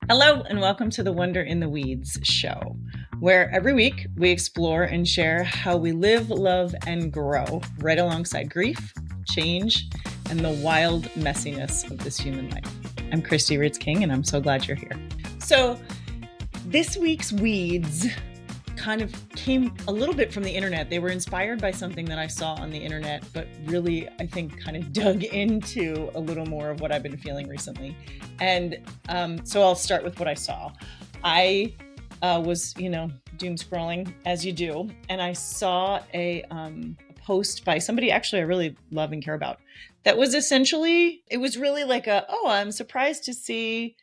Hello, and welcome to the Wonder in the Weeds show, where every week we explore and share how we live, love, and grow right alongside grief, change, and the wild messiness of this human life. I'm Cristie Ritz-King, and I'm so glad you're here. So, this week's weeds kind of came a little bit from the internet. They were inspired by something that I saw on the internet, but really, I think, kind of dug into a little more of what I've been feeling recently. And so I'll start with what I saw. I was, doom scrolling as you do, and I saw a post by somebody actually I really love and care about. That was essentially, it was really like I'm surprised to see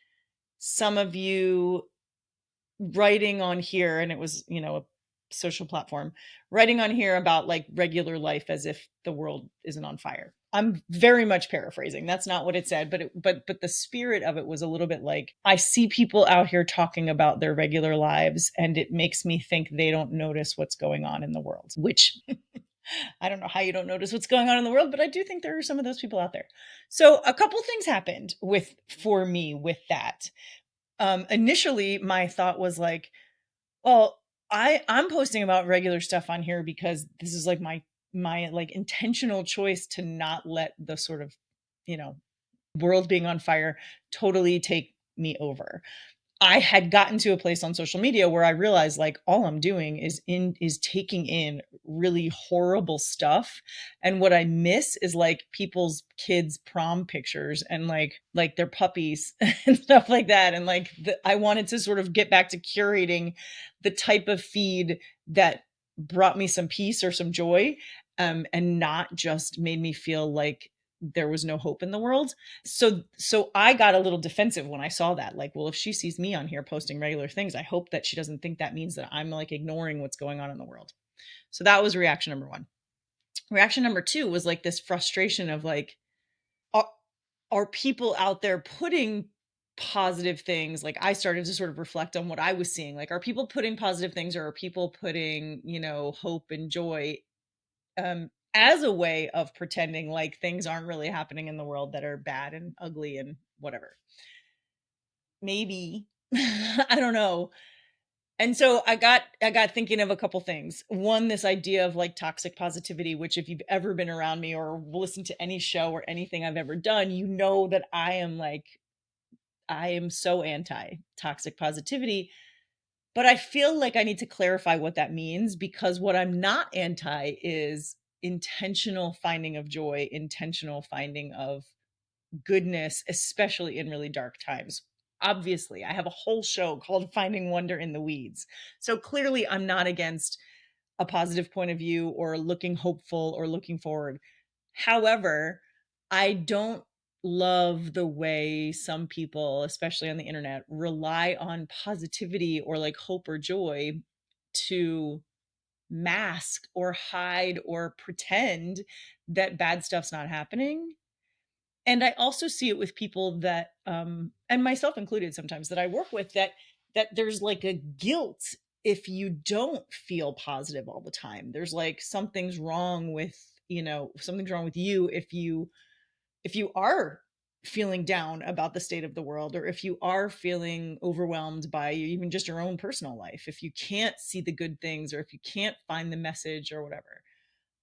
some of you writing on here, and it was, a social platform, writing on here about like regular life as if the world isn't on fire. I'm very much paraphrasing. That's not what it said, but the spirit of it was a little bit like, I see people out here talking about their regular lives, and it makes me think they don't notice what's going on in the world, which I don't know how you don't notice what's going on in the world, but I do think there are some of those people out there. So a couple things happened for me with that. Initially my thought was like, well, I'm posting about regular stuff on here because this is like my like intentional choice to not let the sort of, world being on fire totally take me over. I had gotten to a place on social media where I realized like all I'm doing is taking in really horrible stuff. And what I miss is like people's kids' prom pictures and like their puppies and stuff like that. And like I wanted to sort of get back to curating the type of feed that brought me some peace or some joy, and not just made me feel like there was no hope in the world. So I got a little defensive when I saw that. Like, well, if she sees me on here posting regular things, I hope that she doesn't think that means that I'm like ignoring what's going on in the world. So that was reaction number one. Reaction number two was like this frustration of like, are people out there putting positive things? Like I started to sort of reflect on what I was seeing. Like, are people putting positive things, or are people putting, hope and joy as a way of pretending like things aren't really happening in the world that are bad and ugly and whatever? Maybe. I don't know. And so I got thinking of a couple things. One, this idea of like toxic positivity, which if you've ever been around me or listened to any show or anything I've ever done, you know that I am so anti toxic positivity. But I feel like I need to clarify what that means, because what I'm not anti is intentional finding of joy, intentional finding of goodness, especially in really dark times. Obviously, I have a whole show called Finding Wonder in the Weeds. So clearly, I'm not against a positive point of view or looking hopeful or looking forward. However, I don't love the way some people, especially on the internet, rely on positivity or like hope or joy to mask or hide or pretend that bad stuff's not happening. And I also see it with people that and myself included sometimes, that I work with, that there's like a guilt if you don't feel positive all the time. There's like something's wrong with, something's wrong with you if you are feeling down about the state of the world, or if you are feeling overwhelmed by even just your own personal life, if you can't see the good things, or if you can't find the message or whatever.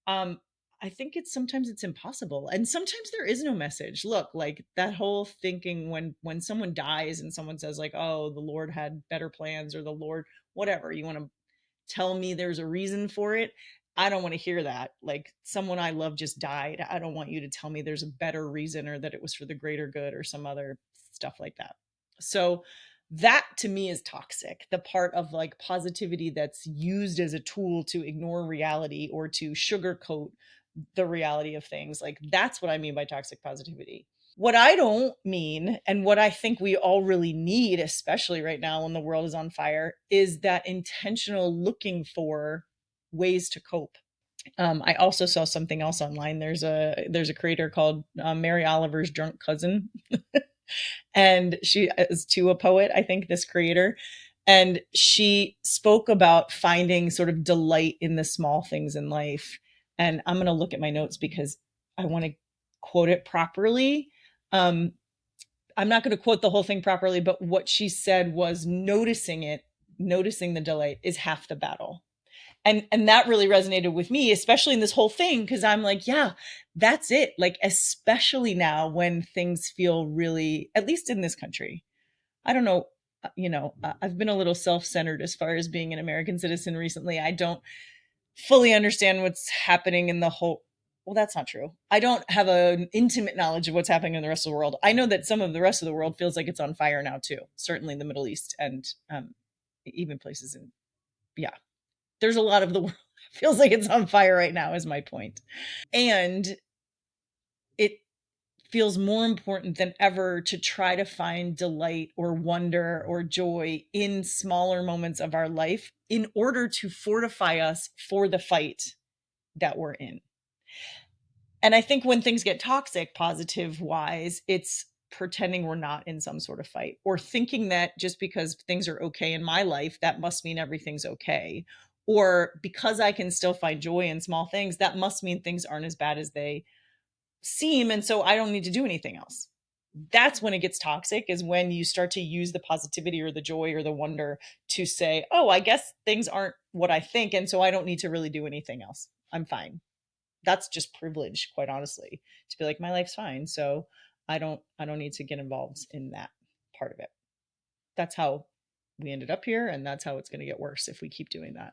I think sometimes it's impossible. And sometimes there is no message. Look, like that whole thinking when someone dies and someone says like, oh, the Lord had better plans, or the Lord, whatever, you want to tell me there's a reason for it. I don't want to hear that. Like, someone I love just died. I don't want you to tell me there's a better reason, or that it was for the greater good, or some other stuff like that. So that to me is toxic. The part of like positivity that's used as a tool to ignore reality or to sugarcoat the reality of things. Like, that's what I mean by toxic positivity. What I don't mean, and what I think we all really need, especially right now when the world is on fire, is that intentional looking for ways to cope. I also saw something else online. There's a creator called Mary Oliver's Drunk Cousin, and she is too a poet, I think, this creator. And she spoke about finding sort of delight in the small things in life. And I'm going to look at my notes because I want to quote it properly. I'm not going to quote the whole thing properly, but what she said was noticing the delight is half the battle. And that really resonated with me, especially in this whole thing, because I'm like, yeah, that's it. Like, especially now when things feel really, at least in this country, I don't know, I've been a little self-centered as far as being an American citizen recently. I don't fully understand what's happening in the whole, well, that's not true. I don't have an intimate knowledge of what's happening in the rest of the world. I know that some of the rest of the world feels like it's on fire now too, certainly the Middle East, and even places in, yeah, there's a lot of the world feels like it's on fire right now, is my point. And it feels more important than ever to try to find delight or wonder or joy in smaller moments of our life in order to fortify us for the fight that we're in. And I think when things get toxic, positive wise, it's pretending we're not in some sort of fight, or thinking that just because things are okay in my life, that must mean everything's okay. Or because I can still find joy in small things, that must mean things aren't as bad as they seem. And so I don't need to do anything else. That's when it gets toxic, is when you start to use the positivity or the joy or the wonder to say, oh, I guess things aren't what I think. And so I don't need to really do anything else. I'm fine. That's just privilege, quite honestly, to be like, my life's fine. So I don't need to get involved in that part of it. That's how we ended up here. And that's how it's going to get worse if we keep doing that.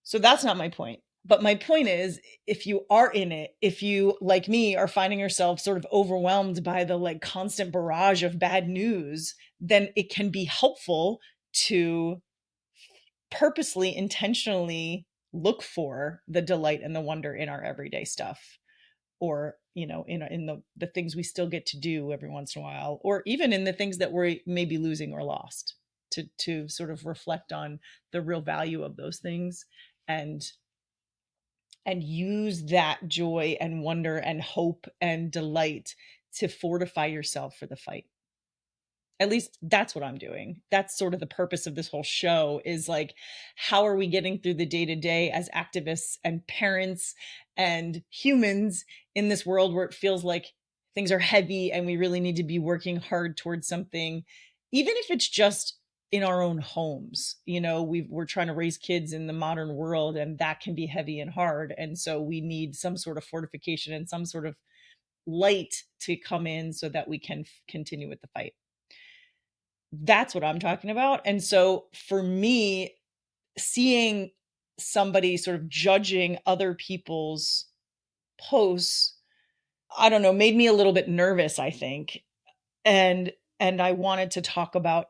So that's not my point. But my point is, if you are in it, if you, like me, are finding yourself sort of overwhelmed by the like constant barrage of bad news, then it can be helpful to purposely, intentionally look for the delight and the wonder in our everyday stuff, or in the things we still get to do every once in a while, or even in the things that we're maybe losing or lost, to sort of reflect on the real value of those things, and use that joy and wonder and hope and delight to fortify yourself for the fight. At least that's what I'm doing. That's sort of the purpose of this whole show, is like, how are we getting through the day to day as activists and parents and humans in this world where it feels like things are heavy and we really need to be working hard towards something, even if it's just in our own homes. We're trying to raise kids in the modern world, and that can be heavy and hard. And so we need some sort of fortification and some sort of light to come in so that we can continue with the fight. That's what I'm talking about. And so for me, seeing somebody sort of judging other people's posts, I don't know, made me a little bit nervous, I think. And I wanted to talk about,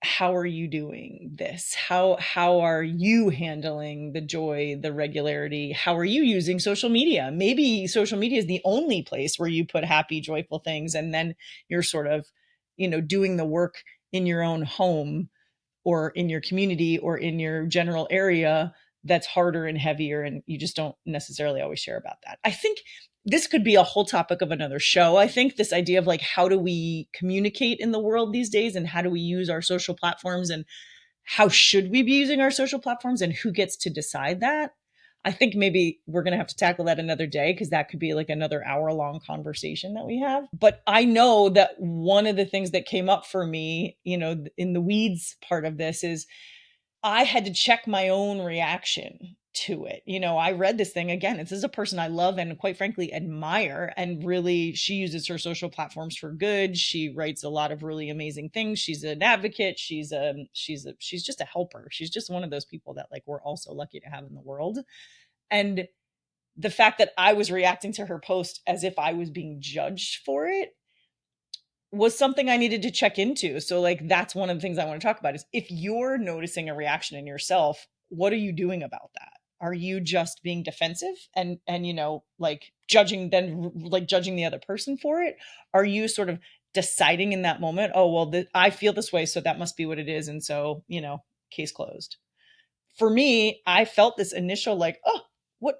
how are you doing this? How are you handling the joy, the regularity? How are you using social media? Maybe social media is the only place where you put happy, joyful things, and then you're sort of, doing the work in your own home or in your community or in your general area that's harder and heavier, and you just don't necessarily always share about that. I think this could be a whole topic of another show. I think this idea of like, how do we communicate in the world these days, and how do we use our social platforms, and how should we be using our social platforms, and who gets to decide that? I think maybe we're going to have to tackle that another day, because that could be like another hour-long conversation that we have. But I know that one of the things that came up for me, in the weeds part of this, is I had to check my own reaction to it. I read this thing again. This is a person I love and quite frankly admire. And really, she uses her social platforms for good. She writes a lot of really amazing things. She's an advocate. She's just a helper. She's just one of those people that like we're all so lucky to have in the world. And the fact that I was reacting to her post as if I was being judged for it was something I needed to check into. So like, that's one of the things I want to talk about, is if you're noticing a reaction in yourself, what are you doing about that? Are you just being defensive and like judging the other person for it? Are you sort of deciding in that moment, oh, well, I feel this way, so that must be what it is. And so, case closed. For me, I felt this initial like, oh, what?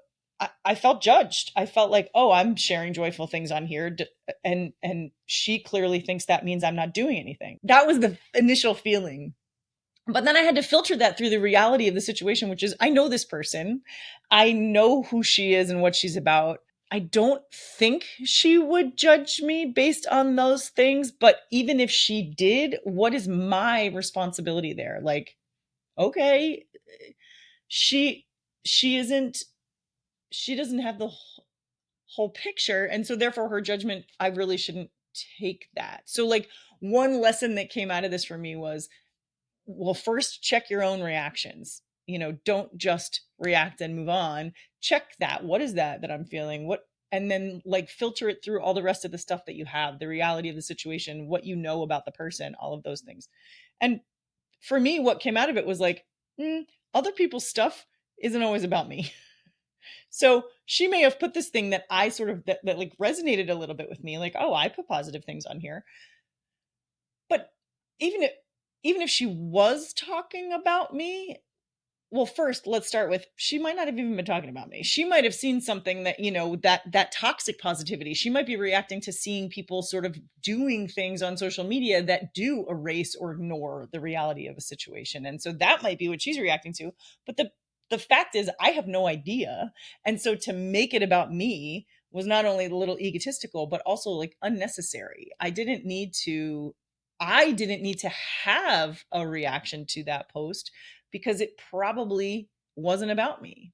I felt judged. I felt like, oh, I'm sharing joyful things on here. And she clearly thinks that means I'm not doing anything. That was the initial feeling. But then I had to filter that through the reality of the situation, which is, I know this person. I know who she is and what she's about. I don't think she would judge me based on those things, but even if she did, what is my responsibility there? Like, okay, she she isn't she doesn't have the whole picture, and so therefore her judgment, I really shouldn't take that. So like one lesson that came out of this for me was, well, first check your own reactions. Don't just react and move on. Check that. What is that I'm feeling? What And then like filter it through all the rest of the stuff that you have, the reality of the situation, what you know about the person, all of those things. And for me, what came out of it was like, other people's stuff isn't always about me. So she may have put this thing that I sort of that like resonated a little bit with me, like, oh, I put positive things on here. But even if even if she was talking about me, well, first, let's start with, she might not have even been talking about me. She might have seen something that, that toxic positivity. She might be reacting to seeing people sort of doing things on social media that do erase or ignore the reality of a situation. And so that might be what she's reacting to. But the fact is, I have no idea. And so to make it about me was not only a little egotistical, but also like unnecessary. I didn't need to have a reaction to that post because it probably wasn't about me.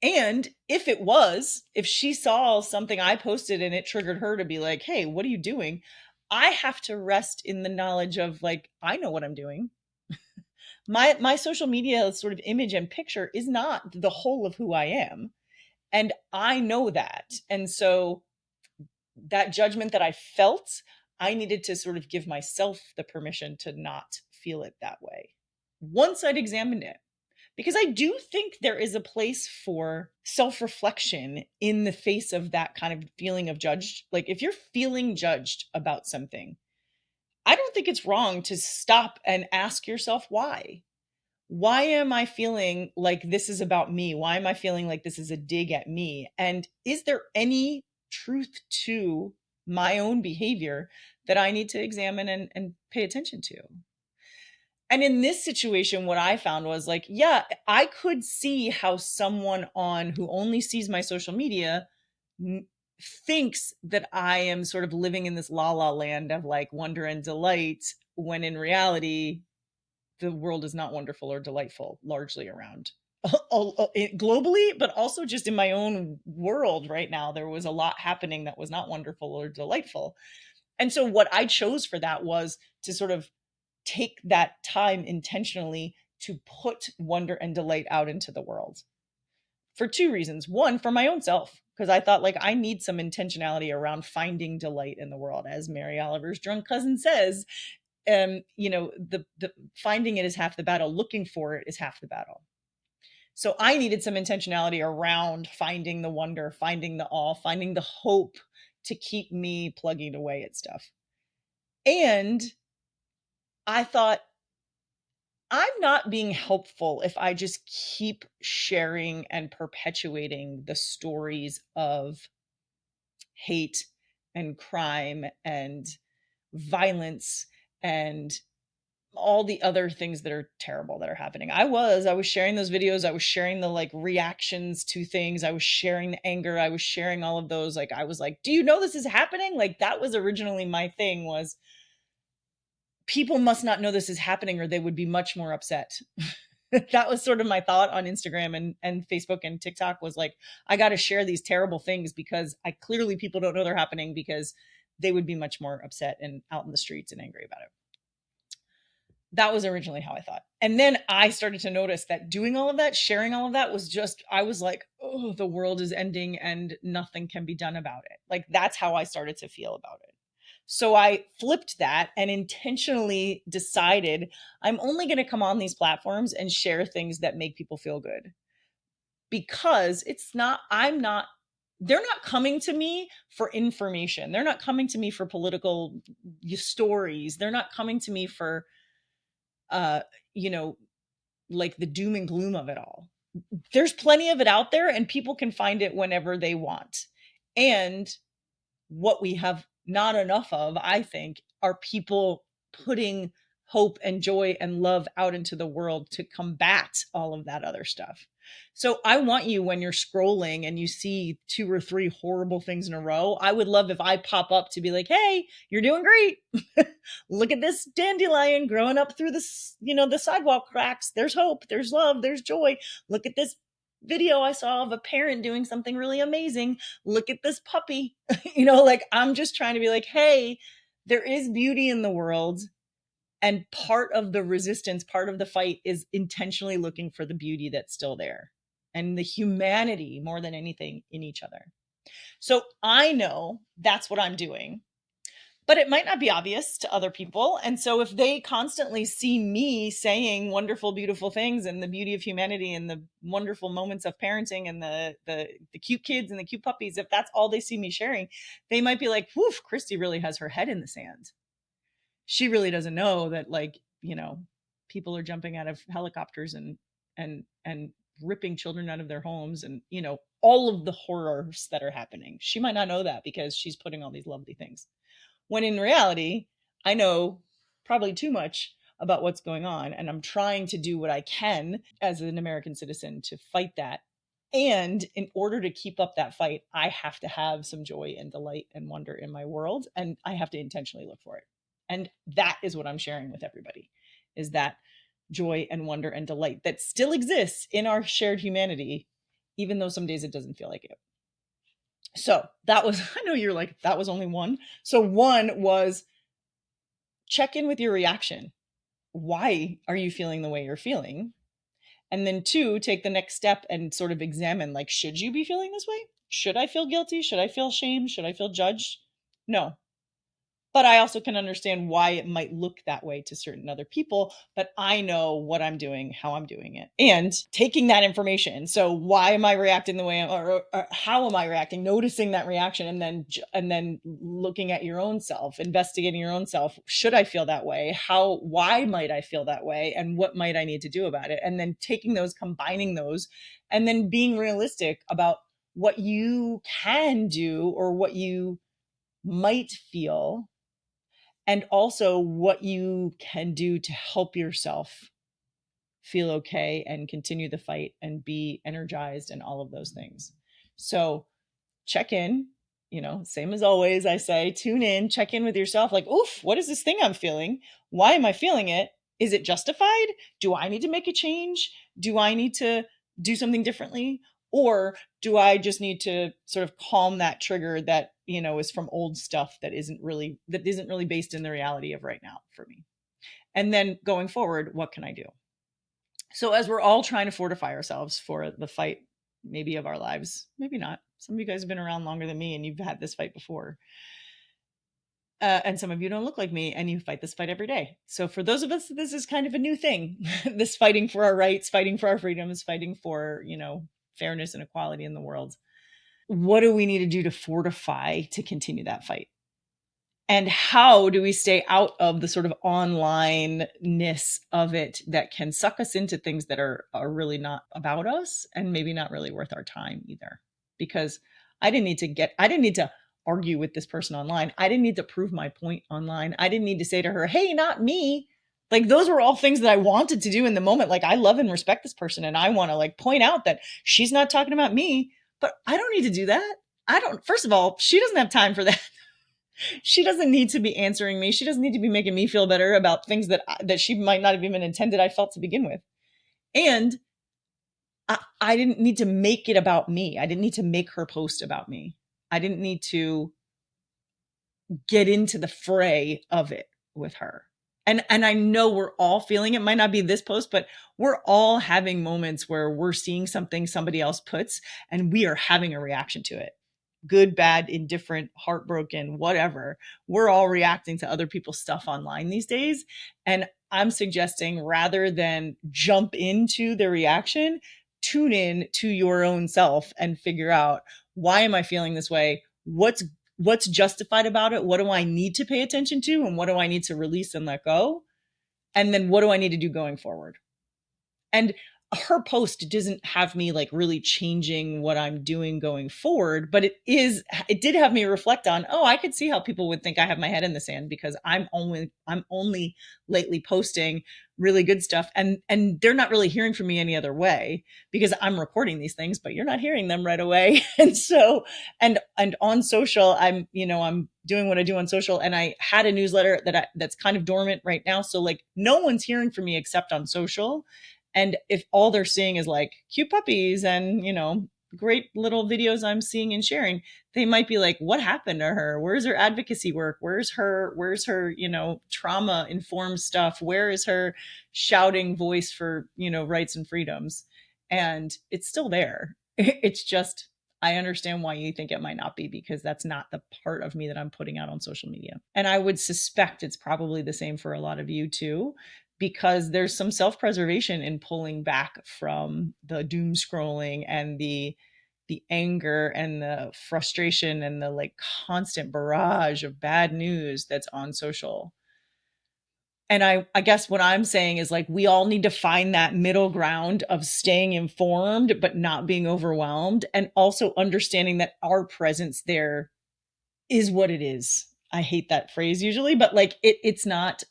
And if she saw something I posted and it triggered her to be like, hey, what are you doing? I have to rest in the knowledge of like, I know what I'm doing. My social media sort of image and picture is not the whole of who I am. And I know that. And so that judgment that I felt, I needed to sort of give myself the permission to not feel it that way once I'd examined it. Because I do think there is a place for self reflection in the face of that kind of feeling of judged. Like if you're feeling judged about something, I don't think it's wrong to stop and ask yourself why. Why am I feeling like this is about me? Why am I feeling like this is a dig at me? And is there any truth to my own behavior that I need to examine and pay attention to? And in this situation, what I found was like, yeah, I could see how someone on who only sees my social media thinks that I am sort of living in this la la land of like wonder and delight, when in reality, the world is not wonderful or delightful largely around globally, but also just in my own world right now. There was a lot happening that was not wonderful or delightful. And so what I chose for that was to sort of take that time intentionally to put wonder and delight out into the world for two reasons. One, for my own self, because I thought like I need some intentionality around finding delight in the world. As Mary Oliver's drunk cousin says, the finding it is half the battle. Looking for it is half the battle. So I needed some intentionality around finding the wonder, finding the awe, finding the hope to keep me plugging away at stuff. And I thought, I'm not being helpful if I just keep sharing and perpetuating the stories of hate and crime and violence and all the other things that are terrible that are happening. I was sharing those videos. I was sharing the like reactions to things. I was sharing the anger. I was sharing all of those. Like, I was like, do you know this is happening? Like, that was originally my thing, was people must not know this is happening or they would be much more upset. That was sort of my thought on Instagram and Facebook and TikTok, was like, I got to share these terrible things because clearly people don't know they're happening, because they would be much more upset and out in the streets and angry about it. That was originally how I thought. And then I started to notice that doing all of that, sharing all of that, was just, I was like, oh, the world is ending and nothing can be done about it. Like, that's how I started to feel about it. So I flipped that and intentionally decided I'm only going to come on these platforms and share things that make people feel good. Because they're not coming to me for information. They're not coming to me for political stories. They're not coming to me for, uh, like the doom and gloom of it all. There's plenty of it out there and people can find it whenever they want. And what we have not enough of, I think, are people putting hope and joy and love out into the world to combat all of that other stuff. So I want you, when you're scrolling and you see 2 or 3 horrible things in a row, I would love if I pop up to be like, "Hey, you're doing great. Look at this dandelion growing up through this, the sidewalk cracks. There's hope, there's love, there's joy. Look at this video I saw of a parent doing something really amazing. Look at this puppy." Like, I'm just trying to be like, "Hey, there is beauty in the world." And part of the resistance, part of the fight is intentionally looking for the beauty that's still there and the humanity more than anything in each other. So I know that's what I'm doing, but it might not be obvious to other people. And so if they constantly see me saying wonderful, beautiful things and the beauty of humanity and the wonderful moments of parenting and the cute kids and the cute puppies, if that's all they see me sharing, they might be like, "Woof, Cristie really has her head in the sand. She really doesn't know that, like, people are jumping out of helicopters and ripping children out of their homes and, all of the horrors that are happening. She might not know that because she's putting all these lovely things. When in reality, I know probably too much about what's going on, and I'm trying to do what I can as an American citizen to fight that. And in order to keep up that fight, I have to have some joy and delight and wonder in my world, and I have to intentionally look for it. And that is what I'm sharing with everybody, is that joy and wonder and delight that still exists in our shared humanity, even though some days it doesn't feel like it. So that was, I know you're like, that was only one. So one was, check in with your reaction. Why are you feeling the way you're feeling? And then two, take the next step and sort of examine, like, should you be feeling this way? Should I feel guilty? Should I feel shame? Should I feel judged? No. But I also can understand why it might look that way to certain other people, but I know what I'm doing, how I'm doing it, and taking that information. So why am I reacting the way or how am I reacting? Noticing that reaction, and then looking at your own self, investigating your own self. Should I feel that way? Why might I feel that way? And what might I need to do about it? And then taking those, combining those, and then being realistic about what you can do or what you might feel, and also what you can do to help yourself feel okay and continue the fight and be energized and all of those things. So check in, same as always, I say, tune in, check in with yourself, like, oof, what is this thing I'm feeling? Why am I feeling it? Is it justified? Do I need to make a change? Do I need to do something differently? Or do I just need to sort of calm that trigger that, is from old stuff that isn't really based in the reality of right now for me? And then going forward, what can I do? So as we're all trying to fortify ourselves for the fight, maybe of our lives, maybe not. Some of you guys have been around longer than me and you've had this fight before. And some of you don't look like me and you fight this fight every day. So for those of us, this is kind of a new thing. This fighting for our rights, fighting for our freedoms, fighting for, fairness and equality in the world. What do we need to do to fortify to continue that fight? And how do we stay out of the sort of online-ness of it that can suck us into things that are really not about us and maybe not really worth our time either? Because I didn't need to argue with this person online. I didn't need to prove my point online. I didn't need to say to her, "Hey, not me." Like, those were all things that I wanted to do in the moment. Like, I love and respect this person and I want to, like, point out that she's not talking about me, but I don't need to do that. First of all, she doesn't have time for that. She doesn't need to be answering me. She doesn't need to be making me feel better about things that she might not have even intended I felt to begin with. And I didn't need to make it about me. I didn't need to make her post about me. I didn't need to get into the fray of it with her. And I know we're all feeling it. Might not be this post, but we're all having moments where we're seeing something somebody else puts and we are having a reaction to it. Good, bad, indifferent, heartbroken, whatever. We're all reacting to other people's stuff online these days. And I'm suggesting, rather than jump into the reaction, tune in to your own self and figure out, why am I feeling this way? What's justified about it? What do I need to pay attention to? And what do I need to release and let go? And then what do I need to do going forward? And her post doesn't have me like really changing what I'm doing going forward, but it did have me reflect on, oh, I could see how people would think I have my head in the sand because I'm only lately posting really good stuff, and they're not really hearing from me any other way because I'm recording these things, but you're not hearing them right away. And so, and on social, I'm doing what I do on social, and I had a newsletter that's kind of dormant right now. So like no one's hearing from me except on social. And if all they're seeing is like cute puppies and, great little videos I'm seeing and sharing, they might be like, what happened to her? Where's her advocacy work? Where's her, trauma informed stuff? Where is her shouting voice for, rights and freedoms? And it's still there. It's just, I understand why you think it might not be, because that's not the part of me that I'm putting out on social media. And I would suspect it's probably the same for a lot of you too, because there's some self-preservation in pulling back from the doom scrolling and the anger and the frustration and the like constant barrage of bad news that's on social. And I guess what I'm saying is like we all need to find that middle ground of staying informed but not being overwhelmed, and also understanding that our presence there is what it is. I hate that phrase usually, but like it's not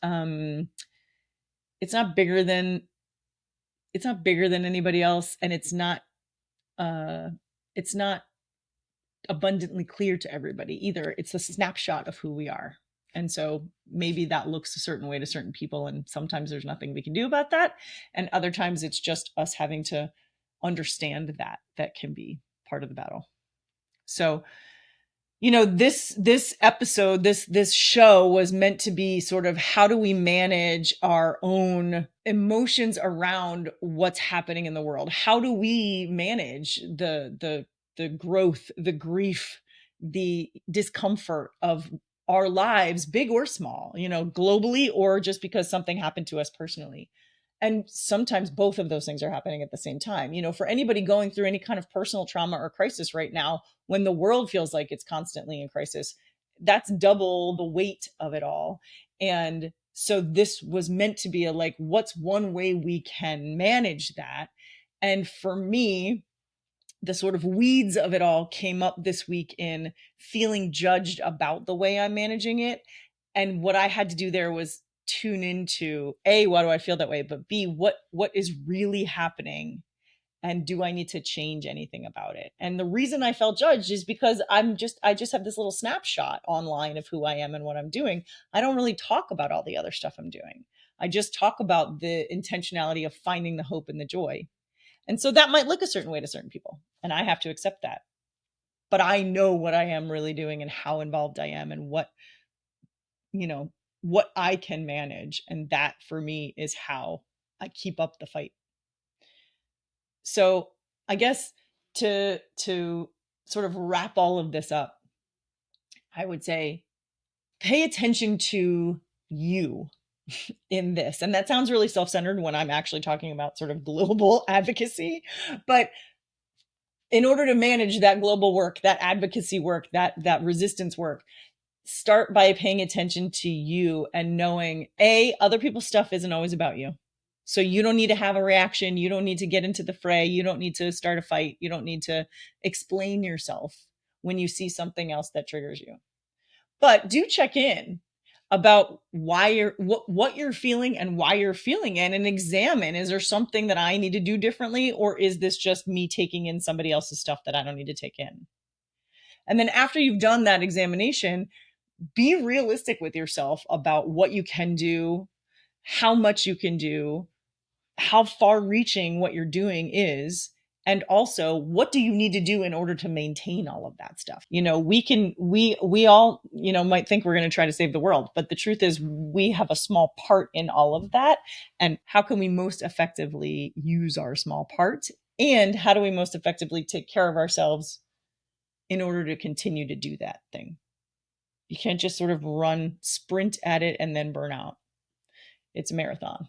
bigger than anybody else, and uh it's not abundantly clear to everybody either. It's a snapshot of who we are. And so maybe that looks a certain way to certain people, and sometimes there's nothing we can do about that, and other times it's just us having to understand that can be part of the battle. So this episode, this show was meant to be sort of, how do we manage our own emotions around what's happening in the world? How do we manage the growth, the grief, the discomfort of our lives, big or small, globally, or just because something happened to us personally? And sometimes both of those things are happening at the same time. For anybody going through any kind of personal trauma or crisis right now, when the world feels like it's constantly in crisis, that's double the weight of it all. And so this was meant to be a like, what's one way we can manage that? And for me, the sort of weeds of it all came up this week in feeling judged about the way I'm managing it. And what I had to do there was tune into A, why do I feel that way? But B, what is really happening? And do I need to change anything about it? And the reason I felt judged is because I just have this little snapshot online of who I am and what I'm doing. I don't really talk about all the other stuff I'm doing. I just talk about the intentionality of finding the hope and the joy. And so that might look a certain way to certain people, and I have to accept that. But I know what I am really doing and how involved I am and you know, what I can manage. And that for me is how I keep up the fight. So I guess to sort of wrap all of this up, I would say pay attention to you in this. And that sounds really self-centered when I'm actually talking about sort of global advocacy. But in order to manage that global work, that advocacy work, that resistance work, start by paying attention to you and knowing other people's stuff isn't always about you. So you don't need to have a reaction. You don't need to get into the fray. You don't need to start a fight. You don't need to explain yourself when you see something else that triggers you. But do check in about what you're feeling and why you're feeling it, and examine, is there something that I need to do differently, or is this just me taking in somebody else's stuff that I don't need to take in? And then after you've done that examination, be realistic with yourself about what you can do, how much you can do, how far reaching what you're doing is, and also what do you need to do in order to maintain all of that stuff. We all, might think we're going to try to save the world, but the truth is we have a small part in all of that. And how can we most effectively use our small part, and how do we most effectively take care of ourselves in order to continue to do that thing? You can't just sort of sprint at it and then burn out. It's a marathon.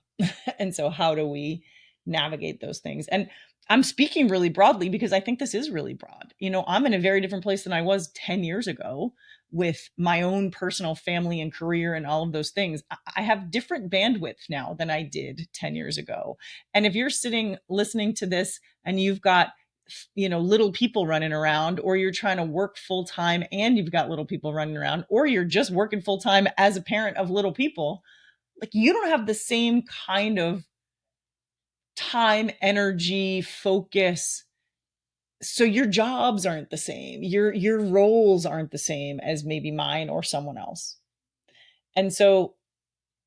And so how do we navigate those things? And I'm speaking really broadly because I think this is really broad. I'm in a very different place than I was 10 years ago. with my own personal family and career and all of those things, I have different bandwidth now than I did 10 years ago. And if you're sitting listening to this and you've got little people running around, or you're trying to work full time and you've got little people running around, or you're just working full time as a parent of little people, like, you don't have the same kind of time, energy, focus. So your jobs aren't the same. Your roles aren't the same as maybe mine or someone else. And so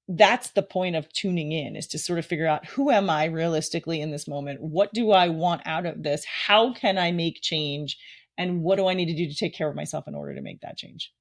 that's the point of tuning in, is to sort of figure out, who am I realistically in this moment? What do I want out of this? How can I make change? And what do I need to do to take care of myself in order to make that change?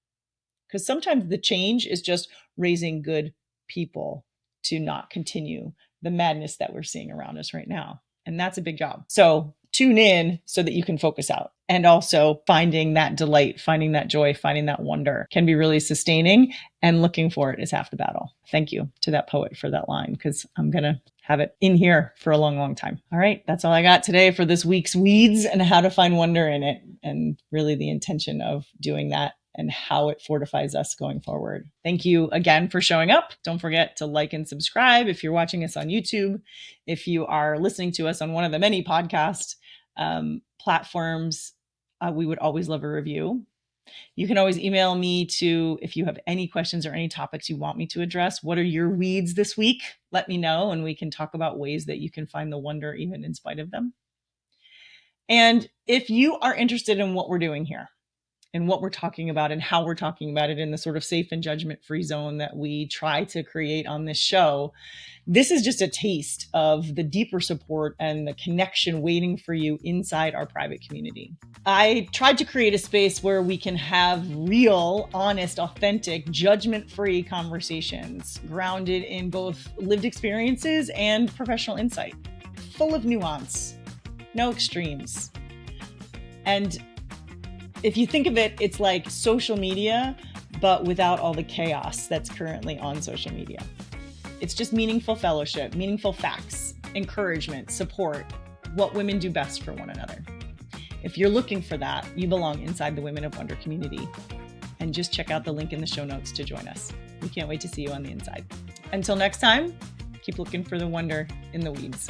Because sometimes the change is just raising good people to not continue the madness that we're seeing around us right now. And that's a big job. So tune in so that you can focus out. And also, finding that delight, finding that joy, finding that wonder can be really sustaining, and looking for it is half the battle. Thank you to that poet for that line, because I'm going to have it in here for a long, long time. All right. That's all I got today for this week's Weeds and how to find wonder in it, and really the intention of doing that and how it fortifies us going forward. Thank you again for showing up. Don't forget to like and subscribe if you're watching us on YouTube. If you are listening to us on one of the many podcast platforms, we would always love a review. You can always email me if you have any questions or any topics you want me to address. What are your weeds this week? Let me know, and we can talk about ways that you can find the wonder even in spite of them. And if you are interested in what we're doing here, and what we're talking about, and how we're talking about it in the sort of safe and judgment-free zone that we try to create on this show, this is just a taste of the deeper support and the connection waiting for you inside our private community. I tried to create a space where we can have real, honest, authentic, judgment-free conversations grounded in both lived experiences and professional insight, full of nuance, no extremes. And if you think of it, it's like social media, but without all the chaos that's currently on social media. It's just meaningful fellowship, meaningful facts, encouragement, support, what women do best for one another. If you're looking for that, you belong inside the Women of Wonder community. And just check out the link in the show notes to join us. We can't wait to see you on the inside. Until next time, keep looking for the wonder in the weeds.